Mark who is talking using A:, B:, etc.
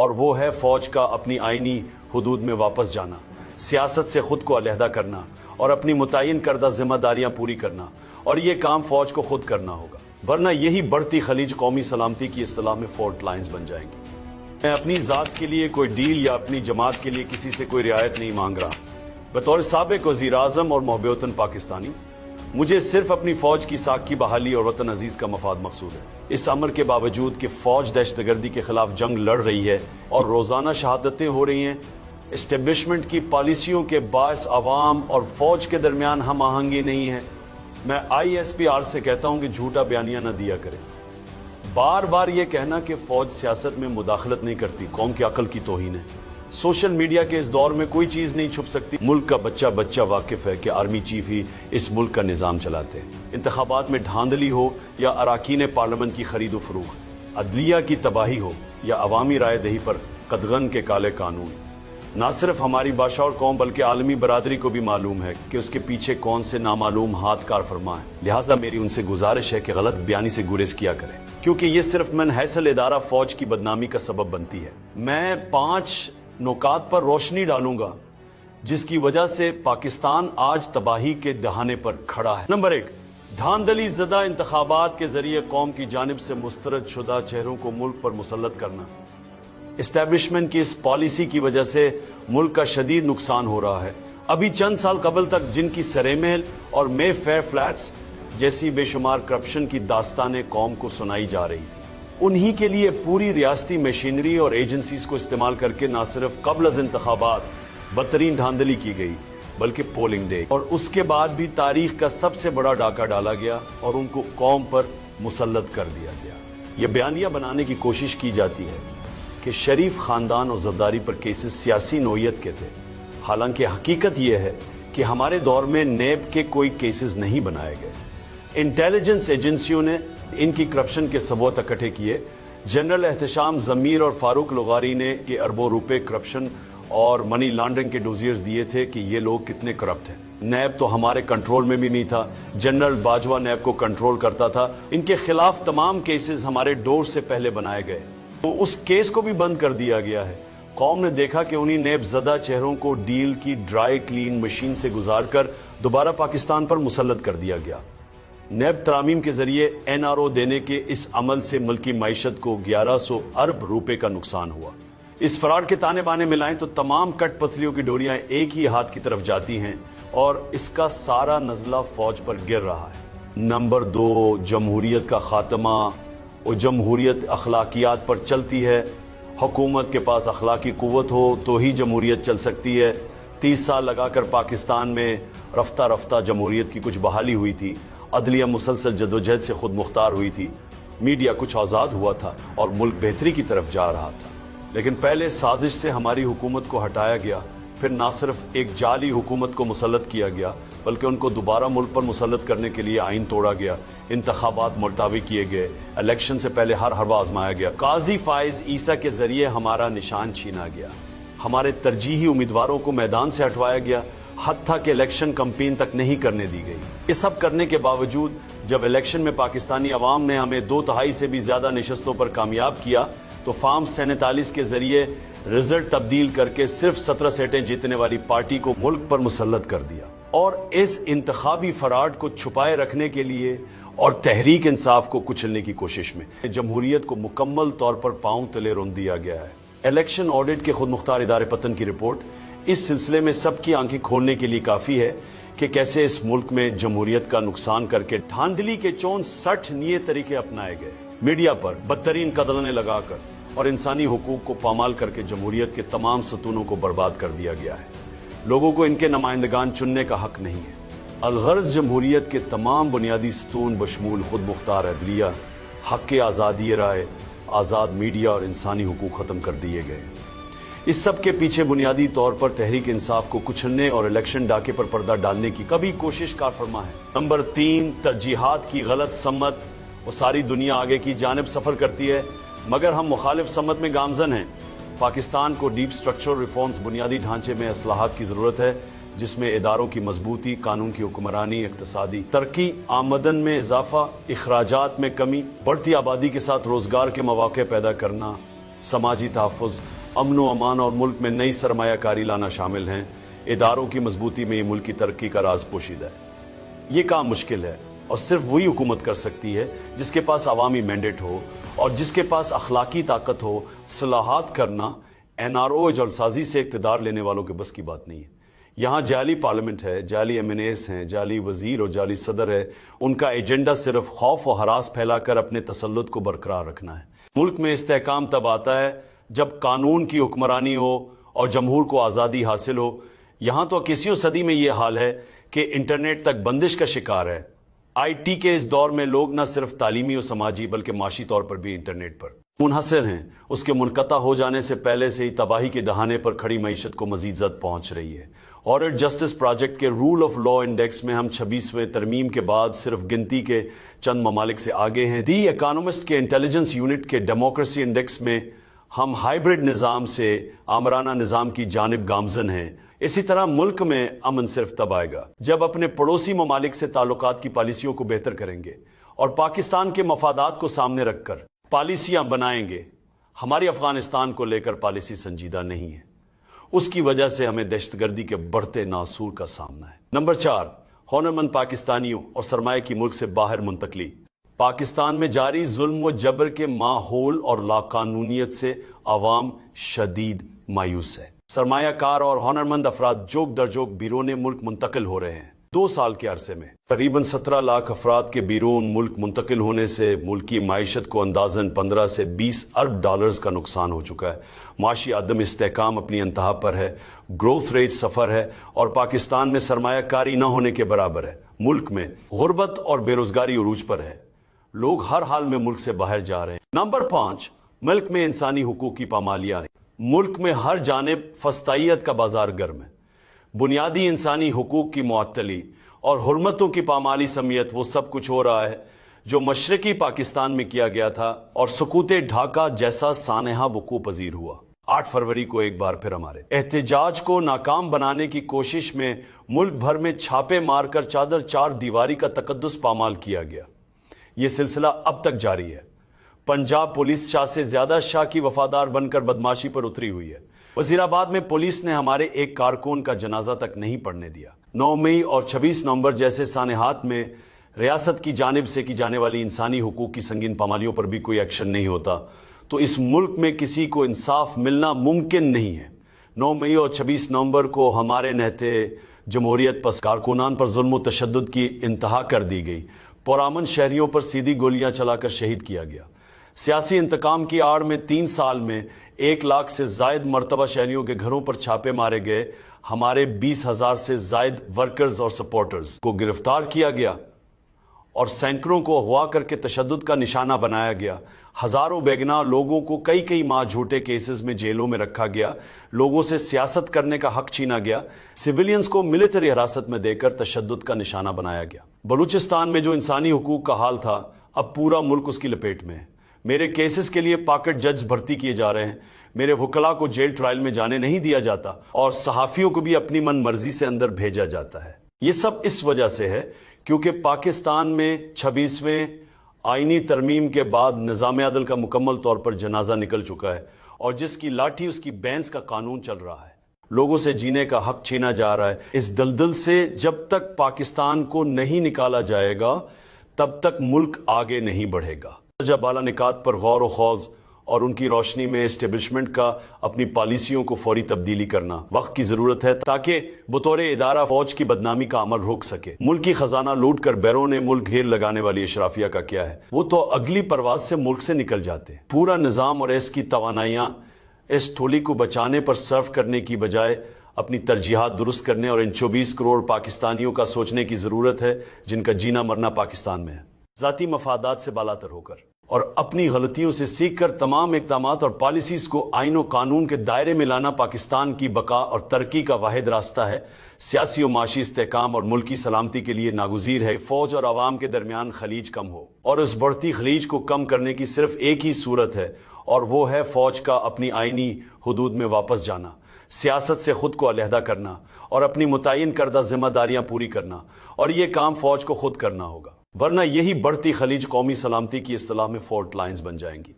A: اور وہ ہے فوج کا اپنی آئینی حدود میں واپس جانا، سیاست سے خود کو علیحدہ کرنا اور اپنی متعین کردہ ذمہ داریاں پوری کرنا، اور یہ کام فوج کو خود کرنا ہوگا، ورنہ یہی بڑھتی خلیج قومی سلامتی کی اصطلاح میں فالٹ لائنز بن جائیں گی۔ میں اپنی ذات کے لیے کوئی ڈیل یا اپنی جماعت کے لیے کسی سے کوئی رعایت نہیں مانگ رہا۔ بطور سابق وزیر اعظم اور محب وطن پاکستانی، مجھے صرف اپنی فوج کی ساکھ کی بحالی اور وطن عزیز کا مفاد مقصود ہے۔ اس امر کے باوجود کہ فوج دہشت گردی کے خلاف جنگ لڑ رہی ہے اور روزانہ شہادتیں ہو رہی ہیں، اسٹیبلشمنٹ کی پالیسیوں کے باعث عوام اور فوج کے درمیان ہم آہنگی نہیں ہے۔ میں ISPR سے کہتا ہوں کہ جھوٹا بیانیہ نہ دیا کریں۔ بار بار یہ کہنا کہ فوج سیاست میں مداخلت نہیں کرتی قوم کی عقل کی توہین ہے۔ سوشل میڈیا کے اس دور میں کوئی چیز نہیں چھپ سکتی۔ ملک کا بچہ واقف ہے کہ آرمی چیف ہی اس ملک کا نظام چلاتے ہیں۔ انتخابات میں دھاندلی ہو یا اراکین پارلیمنٹ کی خرید و فروخت، عدلیہ کی تباہی ہو یا عوامی رائے دہی پر قدغن کے کالے قانون، نہ صرف ہماری بادشاہ اور قوم بلکہ عالمی برادری کو بھی معلوم ہے کہ اس کے پیچھے کون سے نامعلوم ہاتھ کار فرما ہے۔ لہٰذا میری ان سے گزارش ہے کہ غلط بیانی سے گریز کیا کریں، کیونکہ یہ صرف من حیث ادارہ فوج کی بدنامی کا سبب بنتی ہے۔ میں 5 نکات پر روشنی ڈالوں گا جس کی وجہ سے پاکستان آج تباہی کے دہانے پر کھڑا ہے۔ نمبر 1، دھاندلی زدہ انتخابات کے ذریعے قوم کی جانب سے مسترد شدہ چہروں کو ملک پر مسلط کرنا۔ اسٹیبلشمنٹ کی اس پالیسی کی وجہ سے ملک کا شدید نقصان ہو رہا ہے۔ ابھی چند سال قبل تک جن کی سرے محل اور مے فیئر فلیٹس جیسی بے شمار کرپشن کی داستانیں قوم کو سنائی جا رہی تھی، انہی کے لیے پوری ریاستی مشینری اور ایجنسیز کو استعمال کر کے نہ صرف قبل از انتخابات بدترین دھاندلی کی گئی بلکہ پولنگ ڈے اور اس کے بعد بھی تاریخ کا سب سے بڑا ڈاکہ ڈالا گیا اور ان کو قوم پر مسلط کر دیا گیا۔ یہ بیانیہ بنانے کی کوشش کی جاتی ہے کہ شریف خاندان اور زرداری پر کیسز سیاسی نوعیت کے تھے، حالانکہ حقیقت یہ ہے کہ ہمارے دور میں نیب کے کوئی کیسز نہیں بنائے گئے۔ انٹیلیجنس ایجنسیوں نے ان کی کرپشن کے ثبوت اکٹھے کیے۔ جنرل احتشام ضمیر اور فاروق لغاری نے کہ اربوں روپے کرپشن اور منی لانڈرنگ کے ڈوزیئرز دیے تھے کہ یہ لوگ کتنے کرپٹ ہیں۔ نیب تو ہمارے کنٹرول میں بھی نہیں تھا، جنرل باجوہ نیب کو کنٹرول کرتا تھا۔ ان کے خلاف تمام کیسز ہمارے ڈور سے پہلے بنائے گئے، تو اس کیس کو بھی بند کر دیا گیا ہے۔ قوم نے دیکھا کہ انہی نیب زدہ چہروں کو ڈیل کی ڈرائی کلین مشین سے گزار کر دوبارہ پاکستان پر مسلط کر دیا گیا۔ نیب ترامیم کے ذریعے NRO دینے کے اس عمل سے ملکی معیشت کو 1100 ارب روپے کا نقصان ہوا۔ اس فراڈ کے تانے بانے ملائیں تو تمام کٹ پتلیوں کی ڈوریاں ایک ہی ہاتھ کی طرف جاتی ہیں اور اس کا سارا نزلہ فوج پر گر رہا ہے۔ نمبر 2، جمہوریت کا خاتمہ۔ اور جمہوریت اخلاقیات پر چلتی ہے۔ حکومت کے پاس اخلاقی قوت ہو تو ہی جمہوریت چل سکتی ہے۔ 30 سال لگا کر پاکستان میں رفتہ رفتہ جمہوریت کی کچھ بحالی ہوئی تھی، عدلیہ مسلسل جدوجہد سے خود مختار ہوئی تھی، میڈیا کچھ آزاد ہوا تھا اور ملک بہتری کی طرف جا رہا تھا۔ لیکن پہلے سازش سے ہماری حکومت کو ہٹایا گیا، پھر نہ صرف ایک جعلی حکومت کو مسلط کیا گیا بلکہ ان کو دوبارہ ملک پر مسلط کرنے کے لیے آئین توڑا گیا، انتخابات ملتوی کیے گئے، الیکشن سے پہلے ہر حربہ آزمایا گیا، قاضی فائز عیسیٰ کے ذریعے ہمارا نشان چھینا گیا، ہمارے ترجیحی امیدواروں کو میدان سے ہٹوایا گیا، حتیٰ کہ الیکشن کمپین تک نہیں کرنے دی گئی۔ یہ سب کرنے کے باوجود جب الیکشن میں پاکستانی عوام نے ہمیں 2/3 سے بھی زیادہ نشستوں پر کامیاب کیا تو فارم 47 کے ذریعے رزلٹ تبدیل کر کے صرف 17 سیٹیں جیتنے والی پارٹی کو ملک پر مسلط کر دیا۔ اور اس انتخابی فراڈ کو چھپائے رکھنے کے لیے اور تحریک انصاف کو کچلنے کی کوشش میں جمہوریت کو مکمل طور پر پاؤں تلے رون دیا گیا ہے۔ الیکشن آڈٹ کے خود مختار ادارے پتن کی رپورٹ اس سلسلے میں سب کی آنکھیں کھولنے کے لیے کافی ہے کہ کیسے اس ملک میں جمہوریت کا نقصان کر کے دھاندلی کے 64 نئے طریقے اپنائے گئے، میڈیا پر بدترین قدغنیں لگا کر اور انسانی حقوق کو پامال کر کے جمہوریت کے تمام ستونوں کو برباد کر دیا گیا ہے۔ لوگوں کو ان کے نمائندگان چننے کا حق نہیں ہے۔ الغرض جمہوریت کے تمام بنیادی ستون بشمول خود مختار عدلیہ، حق آزادی رائے، آزاد میڈیا اور انسانی حقوق ختم کر دیے گئے۔ اس سب کے پیچھے بنیادی طور پر تحریک انصاف کو کچلنے اور الیکشن ڈاکے پر پردہ ڈالنے کی کبھی کوشش کار فرما ہے۔ نمبر 3، ترجیحات کی غلط سمت۔ وہ ساری دنیا آگے کی جانب سفر کرتی ہے مگر ہم مخالف سمت میں گامزن ہیں۔ پاکستان کو ڈیپ سٹرکچرل ریفارمز، بنیادی ڈھانچے میں اصلاحات کی ضرورت ہے جس میں اداروں کی مضبوطی، قانون کی حکمرانی، اقتصادی ترقی، آمدن میں اضافہ، اخراجات میں کمی، بڑھتی آبادی کے ساتھ روزگار کے مواقع پیدا کرنا، समाजी तहफ़्फ़ुज़, अमन व अमान और मुल्क में नई सरमाया कारी लाना शामिल हैं। इदारों की मजबूती में ये मुल्क की तरक्की का राज पोशीदा है। ये काम मुश्किल है और सिर्फ वही हुकूमत कर सकती है जिसके पास अवामी मैंडेट हो और जिसके पास अखलाकी ताकत हो। इस्लाहात करना NRO जलसाजी से इक़्तिदार लेने वालों के बस की बात नहीं है। यहाँ जाली पार्लियामेंट है, जाली MNAs हैं, जाली वजीर और जाली सदर है। उनका एजेंडा सिर्फ खौफ और हरास फैलाकर अपने तसल्लुत को बरकरार रखना है। मुल्क में इस्तेहकाम तब आता है जब कानून की हुक्मरानी हो और जमहूर को आज़ादी हासिल हो। यहाँ तो 21वीं सदी में ये हाल है कि इंटरनेट तक बंदिश का शिकार है। IT के इस दौर में लोग न सिर्फ तालीमी और समाजी बल्कि माशी तौर पर भी इंटरनेट पर मुनहसर हैं। उसके मुनक़ता हो जाने से पहले से ही तबाही के दहाने पर खड़ी मईशत को मजीद जद पहुँच रही है। ऑर्डर जस्टिस प्रोजेक्ट के रूल ऑफ लॉ इंडेक्स में हम 26वें तरमीम के बाद सिर्फ गिनती के चंद ममालिक से आगे हैं। दी इकोनॉमिस्ट के इंटेलिजेंस यूनिट के डेमोक्रेसी इंडेक्स में हम हाइब्रिड निज़ाम से आमराना निज़ाम की जानिब गामजन हैं। इसी तरह मुल्क में अमन सिर्फ तब आएगा जब अपने पड़ोसी ममालिक से ताल्लुकात की पॉलिसियों को बेहतर करेंगे और पाकिस्तान के मफादात को सामने रखकर पॉलिसियां बनाएंगे। हमारी अफगानिस्तान को लेकर पॉलिसी संजीदा नहीं है। उसकी वजह से हमें दहशतगर्दी के बढ़ते नासूर का सामना है। नंबर 4, हुनरमंद पाकिस्तानियों और सरमाए की मुल्क से बाहर मुंतकली। पाकिस्तान में जारी जुल्म व जबर के माहौल और लाकानूनियत से अवाम शदीद मायूस है। सरमायाकार और हुनरमंद अफराद जोक दर जोक बिरून मुल्क मुंतकिल हो रहे हैं। 2 साल के अरसे में करीबन 17 लाख अफराद के बिरून मुल्क मुंतकिल होने से मुल्क की माइशत को अंदाजन 15 से 20 अरब डॉलर्स का नुकसान हो चुका है। माशी अदम इस्तेहकाम अपनी इंतहा पर है, ग्रोथ रेट सफ़र है और पाकिस्तान में सरमायाकारी न होने के बराबर है। मुल्क में गुर्बत और बेरोजगारी उरूज पर है। लोग हर हाल में मुल्क से बाहर जा रहे हैं। नंबर 5, मुल्क में इंसानी हुकूक की पामालियाँ। मुल्क में हर जानिब फस्तायत का बाजार गर्म है। बुनियादी इंसानी हुकूक की मुअत्तली और हुर्मतों की पामाली समेत वो सब कुछ हो रहा है जो मशरकी पाकिस्तान में किया गया था और सुकूते ढाका जैसा सानहा वकू पजीर हुआ। 8 फरवरी को एक बार फिर हमारे एहतजाज को नाकाम बनाने की कोशिश में मुल्क भर में छापे मारकर चादर चार दीवारी का तकद्दुस पामाल किया गया। ये सिलसिला अब तक जारी है। पंजाब पुलिस शाह से ज्यादा शाह की वफादार बनकर बदमाशी पर उतरी हुई है। वजीराबाद में पुलिस ने हमारे एक कारकुन का जनाजा तक नहीं पड़ने दिया। 9 मई और 26 नवंबर जैसे सानेहात में रियासत की जानिब से की जाने वाली इंसानी हुकूक की संगीन पामालियों पर भी कोई एक्शन नहीं होता तो इस मुल्क में किसी को इंसाफ मिलना मुमकिन नहीं है। 9 मई और 26 नवंबर को हमारे नहते जमहूरियत पस कारकुनान पर जुल्म व तशद्दुद की इंतहा कर दी गई। पुरामन शहरियों पर सीधी गोलियां चलाकर शहीद किया गया। सियासी इंतकाम की आड़ में 3 साल में 1 लाख से जायद मरतबा शहरियों के घरों पर छापे मारे गए। हमारे 20,000 से जायद वर्कर्स और सपोर्टर्स को गिरफ्तार किया गया और सैकड़ों को अगवा करके तशद्दुद का निशाना बनाया गया। हजारों बेगुनाह लोगों को कई कई माह झूठे केसेस में जेलों में रखा गया। लोगों से सियासत करने का हक छीना गया। सिविलियंस को मिलिट्री हिरासत में देकर तशद्दुद का निशाना बनाया गया। बलूचिस्तान में जो इंसानी हुकूक का हाल था अब पूरा मुल्क उसकी लपेट में है। मेरे केसेस के लिए पॉकेट जज भर्ती किए जा रहे हैं। मेरे वकला को जेल ट्रायल में जाने नहीं दिया जाता और सहाफियों को भी अपनी मन मर्जी से अंदर भेजा जाता है। ये सब इस वजह से है क्योंकि पाकिस्तान में 26वें आईनी तरमीम के बाद निज़ाम अदल का मुकम्मल तौर पर जनाजा निकल चुका है और जिसकी लाठी उसकी बैंस का कानून चल रहा है। लोगों से जीने का हक छीना जा रहा है। इस दलदल से जब तक पाकिस्तान को नहीं निकाला जाएगा तब तक मुल्क आगे नहीं बढ़ेगा। जब बाला निकात पर गौर व खौज और उनकी रोशनी में एस्टेब्लिशमेंट का अपनी पॉलिसियों को फौरी तब्दीली करना वक्त की जरूरत है ताकि बतौर इदारा फौज की बदनामी का अमल रोक सके। मुल्क की खजाना लूट कर बैरून मुल्क घेर लगाने वाली अशराफिया का क्या है? वो तो अगली परवाज से मुल्क से निकल जाते हैं। पूरा निज़ाम और इसकी तवानाइयां इस ठोली को बचाने पर सर्व करने की बजाय अपनी तरजीहात दुरुस्त करने और इन 24 करोड़ पाकिस्तानियों का सोचने की जरूरत है जिनका जीना मरना पाकिस्तान में है। जाती मफादात से बालातर होकर और अपनी गलतियों से सीख कर तमाम इक़दामात और पॉलिसीज को आईन और कानून के दायरे में लाना पाकिस्तान की बका और तरक्की का वाहिद रास्ता है। सियासी और माशी इस्तेहकाम और मुल्की सलामती के लिए नागुज़ीर है फौज और आवाम के दरमियान खलीज कम हो और उस बढ़ती खलीज को कम करने की सिर्फ एक ही सूरत है और वो है फौज का अपनी आईनी हुदूद में वापस जाना, सियासत से खुद को अलहदा करना और अपनी मुतय्यन करदा जिम्मेदारियां पूरी करना। और ये काम फौज को खुद करना होगा वरना यही बढ़ती खलीज कौमी सलामती की इस्तिलाह में फॉल्ट लाइन्स बन जाएंगी।